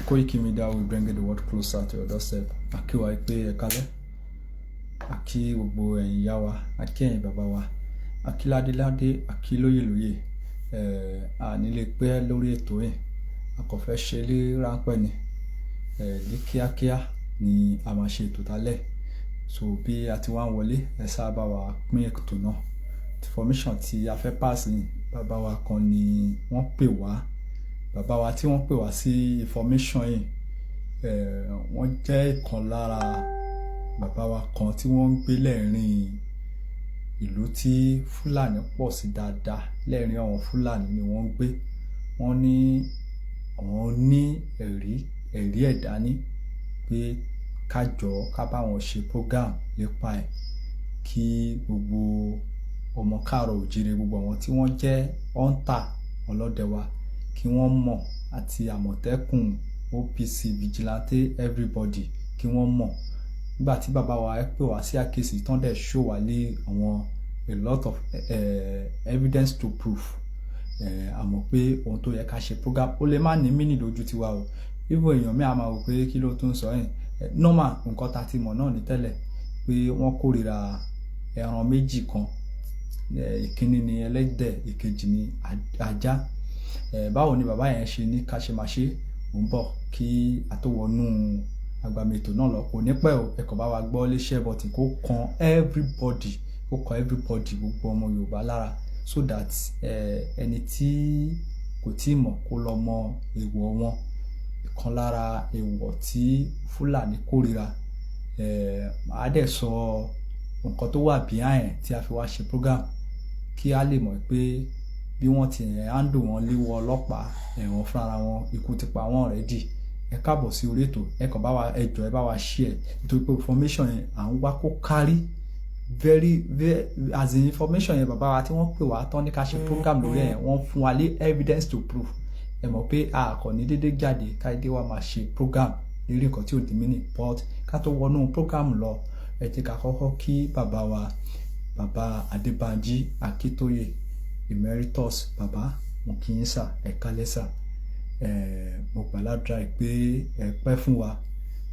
Koiki Media will bring the world closer to your doorstep. Akí wa pé ẹ kálẹ́, akí gbogbo ẹ̀yin ìyá wa, akí ẹ̀yin bàbá wa, akí ládéládé, akí lóyèlóyè. A ní lè pẹ́ lórí ètò yìí, a kò fẹ́ ṣe lé ráńpẹ́ ni. Ní kíákíá ni a máa ṣe ètò tálẹ̀. So bí a ti wá ń wọlé, ẹ sábà wa pín ètò náà. Information tí a fẹ́ pass ni bàbá wa kan ni wọ́n pè wá. Bàbá wa tí wọ́n pè wá sí information yìí, wọ́n jẹ́ ìkan lára bàbá wa kan tí wọ́n ń gbé lẹ́rìn ìlú tí Fúlàní pọ̀ sí dáadáa. Lẹ́rìn àwọn Fúlàní ni wọ́n ń gbé. Wọ́n ní àwọn ní ẹ̀rí ẹ̀dá ní pé ká bá wọn ṣe program nípa ẹ̀ kí gbogbo ọmọ káàrọ̀ òjìrè, gbogbo àwọn tí wọ́n jẹ́ hunter ọlọ́dẹ wa kí wọ́n mọ̀, àti àmọ̀tẹ́kùn, OPC, vigilante, everybody kí wọ́n mọ̀. Nígbà tí bàbá wa pè wá sí àkíyèsí tán dẹ̀ show wá lé àwọn a lot of evidence to prove. Àmọ́ pé ohun tó yẹ ká ṣe program ó lè má ní mínì lójú tiwa o. Even èèyàn mi a máa wò pé kí ló tún sọ yìí. Normal nǹkan tá ti mọ̀ náà ní tẹ́lẹ̀ pé wọ́n kórìíra ẹran méjì kan. Ìkíní ni ẹlẹ́dẹ̀, ìkejì ni ajá. Báwo ni bàbá yẹn ṣe ní ká ṣe máa ṣe ó ń bọ̀ kí a tó wọnú agbami ètò náà lọ. Kò ní pẹ́ o, ẹ kàn bá wa gbọ́ lé share button kó kan everybody, gbogbo ọmọ Yorùbá lára, so that ẹni tí kò tí mọ̀ kó lọ mọ èèwọ̀ wọn. Ìkan lára èèwọ̀ tí Fúlàní kórìíra. Màá dẹ̀ sọ nǹkan tó wà behind tí a fi wá ṣe program kí a lè mọ̀ pé bí wọ́n ti handle wọn léwọ́ ọlọ́pàá, ẹ̀wọ̀n fúnra wọn, ikú ti pa wọ́n already. Ẹ káàbọ̀ sí orí ètò, ẹ kàn bá wa ẹ bá wa share nítorí pé information yẹn à ń wá kó kárí very as in information yẹn bàbá wa tí wọ́n pè wá tán ní ká ṣe program lórí ẹ̀, wọ́n fún wa lé evidence to prove. Ẹ mọ̀ pé a kò ní dédé jáde káìdé wa máa ṣe program lórí nǹkan tí ò di mínì, but ká tó wọnú program lọ, ẹ jẹ́ ká kọ́kọ́ kí bàbá wa, bàbá Adébánjí Akíntóyè Emeritus. Bàbá mo kí yín sà, ẹ kálẹ́ sà. Mo gbàládùra pé ẹ pẹ́ fún wa.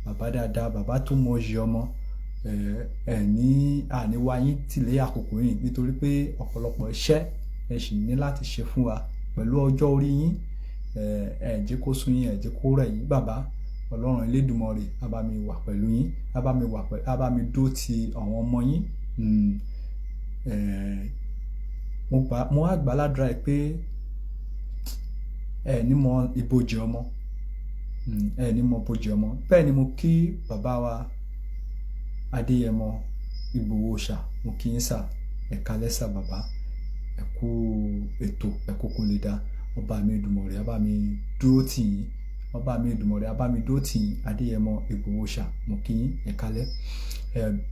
Bàbá dáadáa, bàbá tó mọ iyì ọmọ. Ní àníwá yín tìlé àkókò yìí nítorí pé ọ̀pọ̀lọpọ̀ iṣẹ́ ẹ sì ní láti ṣe fún wa pẹ̀lú ọjọ́ orí yín. Ẹ jẹ́ kó sún yín, ẹ jẹ́ kó rẹ̀ yín bàbá. Ọlọ́run Elédùmarè á bá mi wà pẹ̀lú yín, á bá mi dó ti àwọn ọmọ yín. Mo wá gbàládùra pé ẹ ní mọ ibojì ọmọ. Bẹ́ẹ̀ ni mo kí bàbá wa Adéyẹmọ Ìgbòho Òòṣà, mo kí yín sà, ẹ kálẹ́ sà bàbá. Ẹ kú ètò, ẹ kú kó lè dá. Ọba mi Èdùmàrè á bá mi dúró tì yín. Adéyẹmọ Ìgbòho Òòṣà, mo kí yín, ẹ kálẹ́.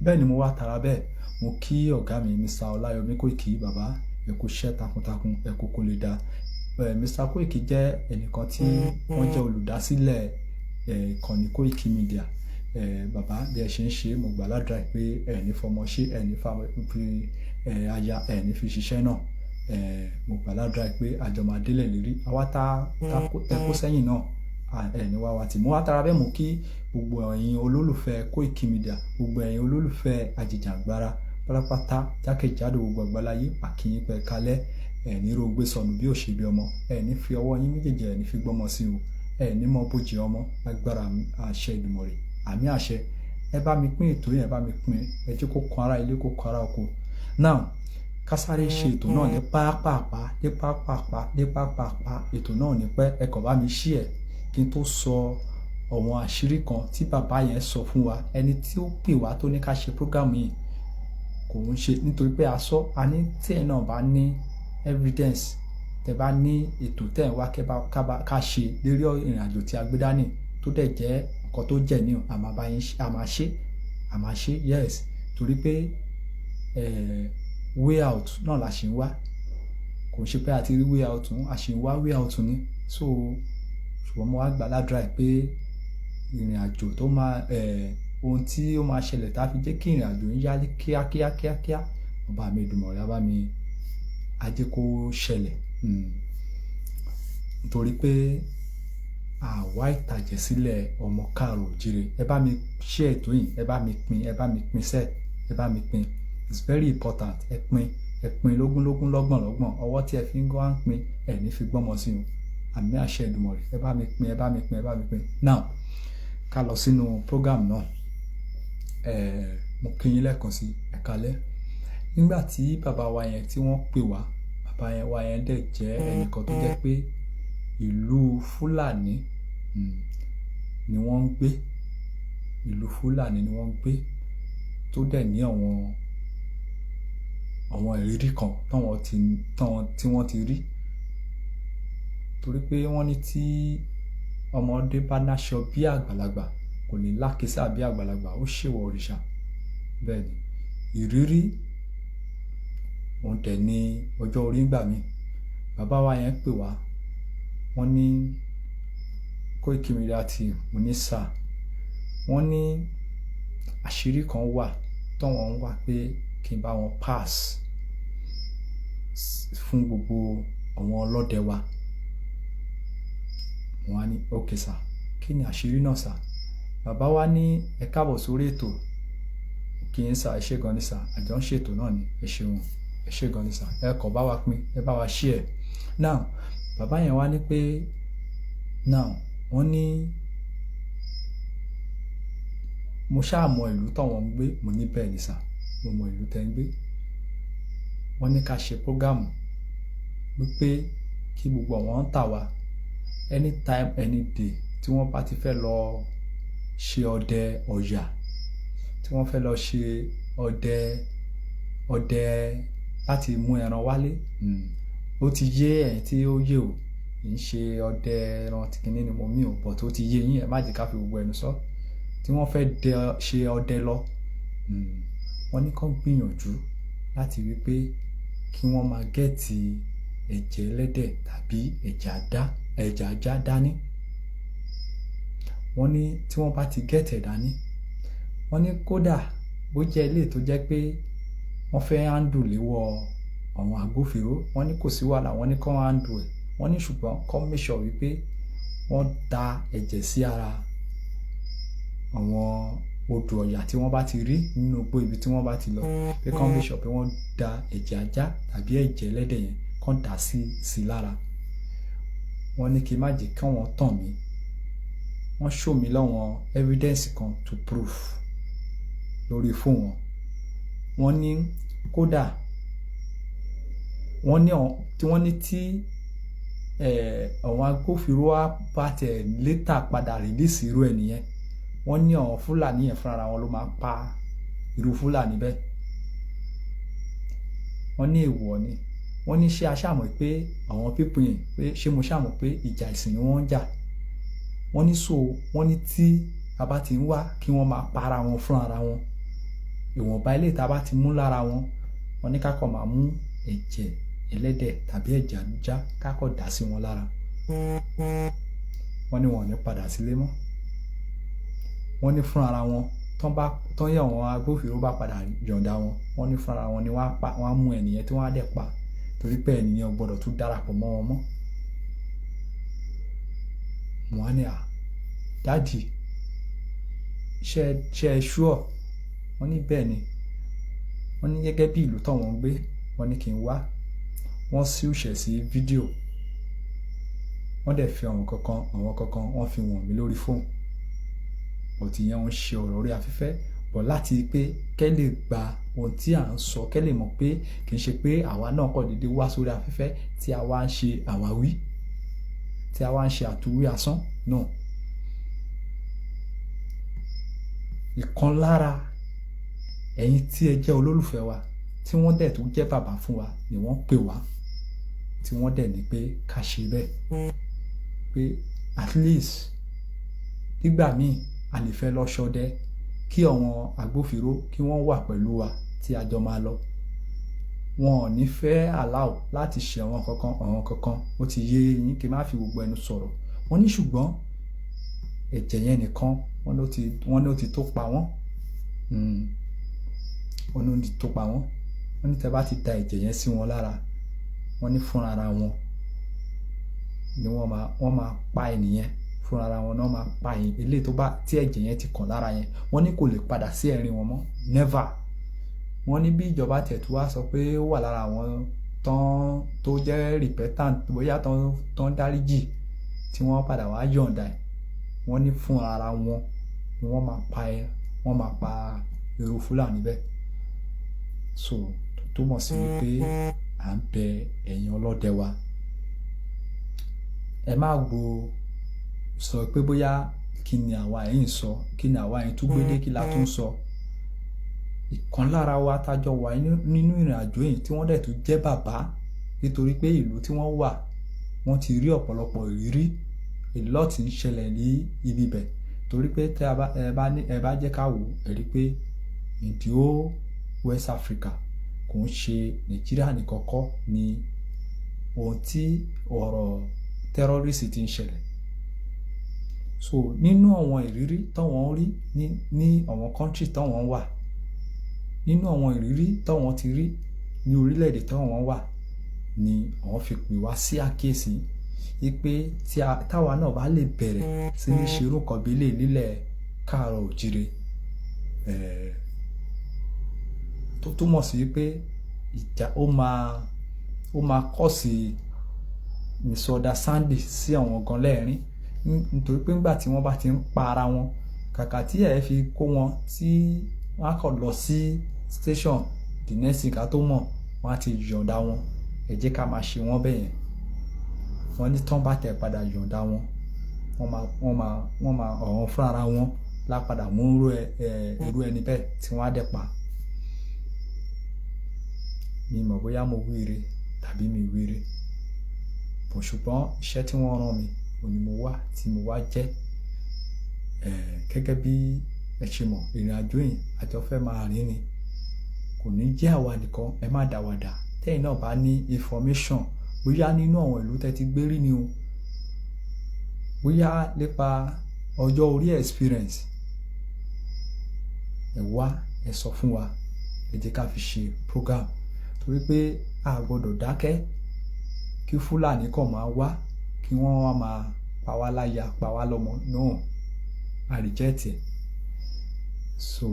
Bẹ́ẹ̀ ni mo wá tara bẹ́ẹ̀, mo kí ọ̀gá mi Mr. Ọláyọmí Kóìkì bàbá, ẹ kú iṣẹ́ takuntakun, ẹ kú kó lè dá. Mr. Kóìkì jẹ́ ẹnìkan tí wọ́n jẹ́ olùdásílẹ̀ ìkànnì Koiki Media. Bàbá bí ẹ ṣe ń ṣe, mo gbàládùra pé ẹ ní fọmọ ṣe, ẹ ní fi aya, ẹ ní fi ṣiṣẹ́ náà. Mo gbàládùra pé àjọ máa délẹ̀ lérí. Àwa tá kó sẹ́yìn náà, ẹ ní wá wa tì. Mo wá tara bẹ́ẹ̀, mo kí gbogbo ẹ̀yin olólùfẹ́ Koiki Media, gbogbo ẹ̀yin olólùfẹ́ Àjìjàngbara pátápátá jákèjádò gbogbo àgbáláyé, àkíyín pé kálẹ́. Ẹ ní rògbé sọnù bí òṣèbí ọmọ. Ẹ ní fi ọwọ́ yín méjèèjì, ẹ ní fi gbọ́mọ sí o. Ẹ ní mọ bójì ọmọ lágbára àṣẹ Èdùmàrè. Àmì àṣẹ. Ẹ bá mi pín ètò yẹn, ẹ bá mi pín. Ẹ jẹ́ kó kan ará ilé, kó kan ará oko. Now ká sáré ṣe ètò náà ní pápápá. Ètò náà ní pẹ́, ẹ kàn bá mi share kí n tó sọ àwọn àṣírí kan tí bàbá yẹn sọ fún wa. Ẹni tí ó pè wá tó ní ká ṣe program yìí kò ń ṣe nítorí pé a ní tí ẹ náà bá ní evidence, tẹ bá ní ètò tẹ ń wá ká ṣe lórí ìrìn àjò tí a gbé dání tó dẹ̀ jẹ́ nǹkan tó jẹ́ ní a máa ṣe yes, torí pé way out náà la ṣe ń wá. Kò ṣe pé a ti rí way out, a ṣe ń wá way out ni. So ṣùgbọ́n mo wá gbàládùra pé ìrìn àjò tó máa ohun tí ó máa ṣẹlẹ̀ tá a fi jẹ́ kí ìrìn àjò ń yá kíákíá. Ọba mi Èdùmàrè á bá mi ajé kó ṣẹlẹ̀. Nítorí pé àwa ìtàjẹ̀sílẹ̀ ọmọ káàrọ̀ òjìrè. Ẹ bá mi share ètò yìí, ẹ bá mi pín sẹ́, ẹ bá mi pín. It's very important. Ẹ pín lógún lọ́gbọ̀n. Ọwọ́ tí ẹ fi ń gbọ́ à ń pín, ẹ ní fi gbọ́mọ sí o. Àmì àṣẹ Èdùmàrè. Ẹ bá mi pín. Now, ká lọ sínú program náà. Mo kí yín lẹ́ẹ̀kan sí ẹ káalẹ́. Nígbà tí bàbá wa yẹn tí wọ́n pè wá, bàbá wa yẹn dẹ̀ jẹ́ ẹnìkan tó jẹ́ pé ìlú Fúlàní ni wọ́n ń gbé. Ìlú Fúlàní ni wọ́n ń gbé, tó dẹ̀ ní àwọn ìrírí kan tí wọ́n ti rí. Torí pé wọ́n ní tí ọmọdé bá láṣọ bí àgbàlagbà kò ní lákísà bí àgbàlagbà, ó ṣèwọ̀ òrìṣà. Bẹ́ẹ̀ ni ìrírí òun dẹ̀ ní ọjọ́ orí gbà mí. Bàbá wa yẹn pè wá, wọ́n ní Koiki Media Team, mo ní sà, wọ́n ní àṣírí kan wà tọ́wọ́n ń wá pé kí n bá wọn pass fún gbogbo àwọn ọlọ́dẹ wa. Wọ́n á ní okay sà, kí ni àṣírí náà sà? Bàbá wa ní ẹ káàbọ̀ sórí ètò, kí n sà, ẹ ṣé gan ni sà, àjọ ń ṣètò náà ni, ẹ ṣeun, ẹ ṣé gan ni sà, ẹ kọ̀ bá wa pín, ẹ bá wa share. Now, bàbá yẹn wá ní pé wọ́n ní mo ṣáà mọ ìlú táwọn ń gbé. Mo ní bẹ́ẹ̀ ni sà, mo mọ ìlú tẹ́ ń gbé. Wọ́n ní ká ṣe prógámù wípé kí gbogbo àwọn ń tà wá anytime any day tí wọ́n bá ti fẹ́ lọ ṣe ọdẹ ọ̀yà, tí wọ́n fẹ́ lọ ṣe ọdẹ láti mú ẹran wálé. Ó ti yé ẹ̀yin tí ó yé o, kì í ṣe ọdẹ ẹran tí kìíní ni mo mí o, but ó ti yé yín, ẹ má jẹ́ ká fi gbogbo ẹnu sọ. Tí wọ́n fẹ́ ṣe ọdẹ lọ, wọ́n ní kán gbìyànjú láti rí pé kí wọ́n máa gẹ́ẹ̀tì ẹ̀jẹ̀ ẹlẹ́dẹ̀ tàbí ẹ̀jẹ̀ ajá dání. Wọ́n ní tí wọ́n bá ti gẹ́ẹ̀tẹ̀ dání, wọ́n ní kódà bó jẹ́ ilé tó jẹ́ pé wọ́n fẹ́ handle léwọ́ àwọn agbófinró, wọ́n ní kò sí wàhálà, wọ́n ní kán handle ẹ̀. Wọ́n ní ṣùgbọ́n kán make sure wípé wọ́n da ẹ̀jẹ̀ sí ara àwọn odò ọ̀yà tí wọ́n bá ti rí nínú igbó ibi tí wọ́n bá ti lọ, pé kán make sure pé wọ́n da ẹ̀jẹ̀ ajá tàbí ẹ̀jẹ̀ ẹlẹ́dẹ̀ yẹn kán dà sí lára. Wọ́n ní kí n má jẹ́ kí wọ́n tàn mí. Wọ́n show mi láwọn evidence kan to proof lórí fóònù wọn. Wọ́n ní kódà wọ́n ní tí àwọn agbófinró bá tẹ̀ létà padà release irú ẹ̀ nìyẹn, wọ́n ní àwọn Fúlàní yẹn fúnra wọn ló máa pa irú Fúlàní bẹ́ẹ̀. Wọ́n ní èèwọ̀ ni. Wọ́n ní ṣé a ṣàmọ̀ pé àwọn pípín yẹn, pé ṣé mo ṣàmọ̀ pé ìjà ìsìn ni wọ́n ń jà. Wọ́n ní wọ́n ní tí a bá ti ń wá kí wọ́n máa para wọn fúnra wọn, ìwọ̀nba ilé tá a bá ti mú lára wọn, wọ́n ní ká kọ́ máa mú ẹ̀jẹ̀ ẹlẹ́dẹ̀ tàbí ẹ̀jẹ̀ ajá ká kọ́ dà sí wọn lára. Wọ́n ní wọn ò ní padà sílé mọ́. Wọ́n ní fúnra wọn tán yẹ àwọn agbófinró bá padà yọ̀ǹda wọn, wọ́n ní fúnra wọn ni wọ́n á mú ẹnìyẹn tí wọ́n á dẹ̀ pa, torí pé ẹnìyẹn ò gbọ́dọ̀ tún darapọ̀ mọ́ wọn mọ́. Wọ́n á ní dáàdì ṣe ẹ ṣúọ̀? Wọ́n ní bẹ́ẹ̀ ni. Wọ́n ní gẹ́gẹ́ bí ìlú táwọn ń gbé, wọ́n ní kí n wá. Wọ́n sì ṣẹ̀ sí fídíò, wọ́n dẹ̀ fi àwọn kankan wọ́n fi wọ̀n mí lórí fóònù. Òtí yẹn ń ṣe ọ̀rọ̀ orí afẹ́fẹ́ bọ̀ láti pé kẹ́ lè gba ohun tí à ń sọ, kẹ́ lè mọ̀ pé kì í ṣe pé àwa náà kọ́ dédé wá sórí afẹ́fẹ́ tí a wá ń ṣe àwáwí, tí a wá ń ṣe àtúwí asán náà. Ìkan lára ẹ̀yin tí ẹ jẹ́ olólùfẹ́ wa, tí wọ́n dẹ̀ tó jẹ́ bàbá fún wa, ni wọ́n pè wá, tí wọ́n dẹ̀ ní pé ká ṣe bẹ́ẹ̀, pé at least nígbà míì a lè fẹ́ lọ ṣọdẹ kí àwọn agbófinró kí wọ́n wà pẹ̀lú wa tí a jọ máa lọ. Wọn ò ní fẹ́ allow láti ṣe àwọn kankan. Ó ti yé yín kí n má fi gbogbo ẹnu sọ̀rọ̀. Wọ́n ní ṣùgbọ́n ẹ̀jẹ̀ yẹn nìkan wọ́n ló ti tó pa wọ́n. Wọ́n ló ti tó pa wọ́n. Wọ́n ní tẹ́ bá ti da ẹ̀jẹ̀ yẹn sí wọn lára, wọ́n ní fúnra ara wọn ni wọ́n máa pa ẹnìyẹn fúnra ara wọn náà máa pa eléyìí tó bá tí ẹ̀jẹ̀ yẹn ti kàn lára yẹn, wọ́n ní kò lè padà sí ẹ̀rín wọn mọ́, never. Wọ́n ní bí ìjọba tẹ̀tù wá sọ pé ó wà lára àwọn tán tó jẹ́ repentant bóyá tán dáríjì tí wọ́n padà wá yọ̀ǹda ẹ̀, wọ́n ní fún ara wọn ni wọ́n máa pa irú Fúlàní bẹ́ẹ̀. So tó túmọ̀ sí wípé à ń bẹ ẹ̀yin ọlọ́dẹ wa, ẹ má sọ pé bóyá kí ni àwa yìí ń sọ, kí ni àwa yìí tún gbédé, kí la tún sọ. Ìkan lára wa tájọ wà nínú ìrìn àjò yìí tí wọ́n dẹ̀ tún jẹ́ bàbá, nítorí pé ìlú tí wọ́n wà wọ́n ti rí ọ̀pọ̀lọpọ̀ ìrírí, a lot ń ṣẹlẹ̀ ní ibi bẹ̀. Torí pé tẹ́ ẹ bá jẹ́ ká wò, ẹ rí pé ìdí ó West Africa kò ń ṣe Nàìjíríà nìkan kọ́ ni ohun tí ọ̀rọ̀ terrorist ti ń ṣẹlẹ̀. So nínú àwọn ìrírí táwọn rí ní àwọn country táwọn wà, nínú àwọn ìrírí táwọn ti rí ní orílẹ̀-èdè táwọn wà, ni àwọn fi pè wá sí àkíyèsí wípé táwa náà bá lè bẹ̀rẹ̀ sí ní ṣe irú nǹkan bí eléyìí nílẹ̀ káàárọ̀ òjíire, tó túmọ̀ sí wípé ìjà ó máa cause misunderstanding sí àwọn gan lẹ́ẹ̀rín, nítorí pé nígbà tí wọ́n bá ti ń pa ara wọn, kàkà tí ẹ̀ fi kó wọn tí wọ́n á kàn lọ sí station, the next thing ká tó mọ̀ wọ́n á ti yọ̀ǹda wọn. Ẹ jẹ́ ká máa ṣe wọ́n bẹ́ẹ̀ yẹn. Wọ́n ní tán bá tẹ̀ padà yọ̀ǹda wọn, wọ́n máa ọ̀hún fún ara wọn lápadà mú irú ẹni bẹ́ẹ̀ tí wọ́n á dẹ̀ pa. Mi mọ̀ bóyá mo wíire tàbí mi wíire, ṣùgbọ́n iṣẹ́ tí wọ́n rán mi òní mo wá tí mo wá jẹ́. Gẹ́gẹ́ bí ẹ ṣe mọ̀, ìrìn àjò yìí àjọ fẹ́ máa rìn ni, kò ní jẹ́ àwa nìkan, ẹ má dáwàdà. Tẹ́yìn náà bá ní information, bóyá nínú àwọn ìlú tẹ́ ti gbé rí ni o, bóyá nípa ọjọ́ orí experience, ẹ wá ẹ sọ fún wa, ẹ jẹ́ ká fi ṣe program. Torí pé a gbọ́dọ̀ dákẹ́ kí Fúlàní kàn máa wá kí wọ́n wá máa pa wá láya, pa wá lọ́mọ náà, a reject ẹ̀. So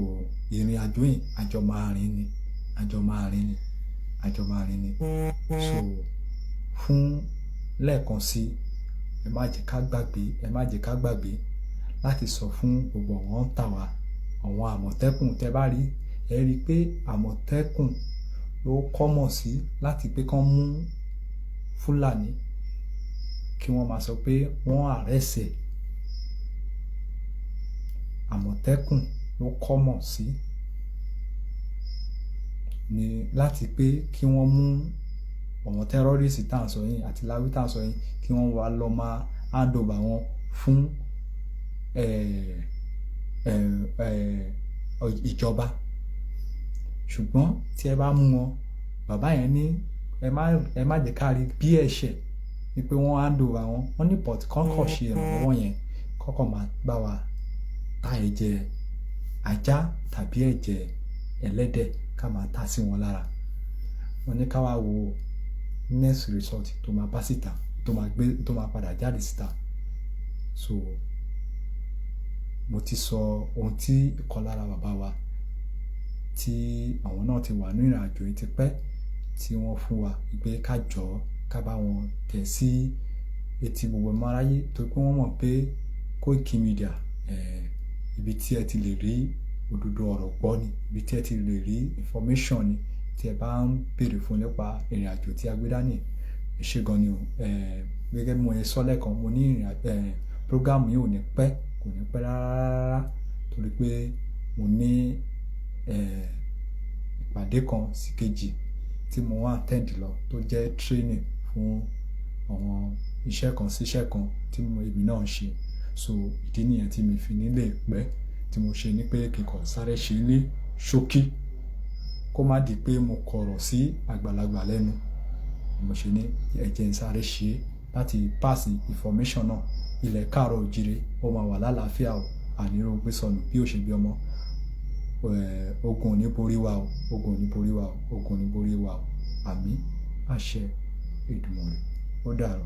ìrìn àjò yìí àjọ máa rìn ni. So fún lẹ́ẹ̀kan sí, ẹ má jẹ́ ká gbàgbé láti sọ fún gbogbo àwọn ń tà wá, àwọn àmọ̀tẹ́kùn. Tẹ́ bá rí, ẹ rí i pé àmọ̀tẹ́kùn ló kọ́mọ̀ sí láti pé kán mú Fúlàní, kí wọ́n máa sọ pé wọ́n arrest ẹ̀. Àmọ̀tẹ́kùn ló kọ́mọ̀ sí ni láti pé kí wọ́n mú àwọn terrorist tá à ń sọ yìí àti láwí tá à ń sọ yìí, kí wọ́n wá lọ máa hand over wọn fún ìjọba. Ṣùgbọ́n tí ẹ bá mú wọn, bàbá yẹn ní ẹ má jẹ́ ká rí bí ẹ̀ṣẹ̀ ni pé wọ́n hand over wọn. Wọ́n ní but kọ́kọ́ ṣe ìrànlọ́wọ́ yẹn, kọ́kọ́ máa bá wa ta ẹ̀jẹ̀ ajá tàbí ẹ̀jẹ̀ ẹlẹ́dẹ̀ ká máa ta sí wọn lára. Wọ́n ní ká wá wo next result tó máa bá síta, tó máa padà jáde síta. So mo ti sọ ohun tí ìkan lára bàbá wa tí àwọn náà ti wà ní ìrìn àjò yìí ti pẹ́, tí wọ́n fún wa pé ká jọ̀ọ́ ká bá wọn tẹ̀ sí etí gbogbo ọmọ aráyé, torí pé wọ́n mọ̀ pé Koiki Media ibi tí ẹ ti lè rí òdodo ọ̀rọ̀ gbọ́ ni, ibi tí ẹ ti lè rí information ni, tí ẹ bá ń béèrè fún nípa ìrìn àjò tí a gbé dání. Ẹ ṣé gan ni o. Gẹ́gẹ́ bí mo ṣe sọ lẹ́ẹ̀kan, mo ní program yìí ò ní pẹ́, kò ní pẹ́ rárá, torí pé mo ní ìpàdé kan sí kejì tí mo wá attend lọ, tó jẹ́ training fún àwọn iṣẹ́ kan sí iṣẹ́ kan tí èmi náà ń ṣe. So ìdí nìyẹn tí mi fi nílé pẹ́, tí mo ṣe ní pé kí n kàn sáré ṣe ní ṣókí, kó má di pé mo kọ̀rọ̀ sí àgbàlagbà lẹ́nu. Mo ṣe ní ẹ jẹ́ n sáré ṣe láti pass information náà. Ilẹ̀ káàárọ̀ òjíire ó máa wà lálàáfíà o, àníró gbé sọnù bí ó ṣe bí ọmọ. Ogun ò ní borí wa o, ogun ò ní borí wa o, ogun ò ní borí wa o. Àmín, àṣẹ Èdùmàrè. Ó dàárọ̀.